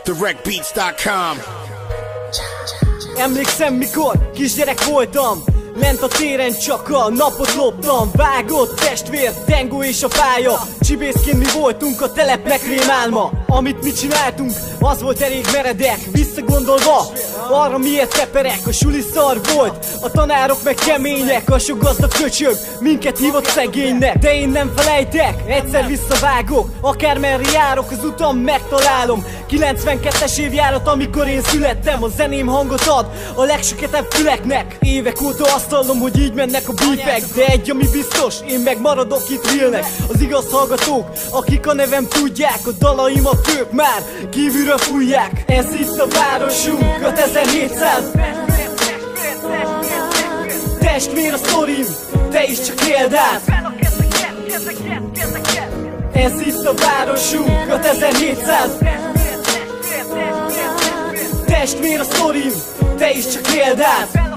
directbeats.com. Emlékszem, mikor kisgyerek voltam, lent a téren csak a napot loptam. Vágott testvér, Dengó és a pálya, csibészként mi voltunk a telepnek rémálma. Amit mi csináltunk, az volt elég meredek. Visszagondolva arra miért teperek, a suli szar volt, a tanárok meg kemények, a sok gazdag köcsög minket hívott szegénynek. De én nem felejtek, egyszer visszavágok, akármerre járok, az utam megtalálom. 92-es évjárat, amikor én születtem, a zeném hangot ad a legsüketebb füleknek. Évek óta azt hallom, hogy így mennek a beefek, de egy ami biztos, én meg maradok itt realnek. Az igaz hallgatók, akik a nevem tudják, a dalaimat ők már kívülről fújják. Ez itt a városunk, a 1700. Testvér a sztorim, te is csak éld át. Ez itt a városunk, a 1700. Testvér a sztorim, te is csak éld át.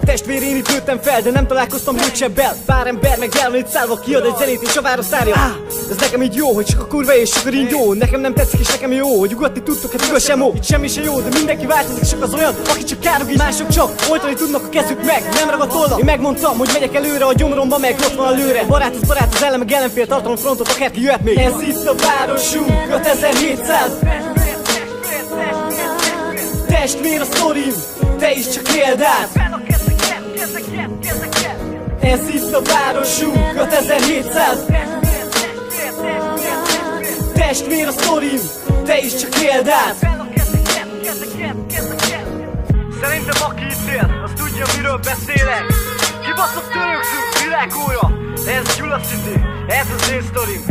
Testvér, én itt nőttem fel, de nem találkoztam bőcsebbel. Pár ember meg el van itt szállva, kiad egy zenét és a város szárja. Ez nekem így jó, hogy csak a kurva és csak a ringyó. Nekem nem tetszik és nekem jó, hogy ugatni tudtok, hát igaz sem ó. Itt semmi se jó, de mindenki változik, csak az olyan, aki csak károg így. Mások csak oltani tudnak a kezük meg, nem ragad tolla. Én megmondtam, hogy megyek előre a gyomromba, meg ott van a lőre. Barát az ellen, meg ellenfél, tartalom frontot, akárki jöhet még. Ez itt a városunk, a 1700. Testvér a sztorim, te is csak éld át. Ez itt a városunk, a 1700. Testvér a sztorim, te is csak éld át. Szerintem aki itt él, az tudja miről beszélek. Kibaszott törökszünk világója, ez Gyula City, ez az én sztorim.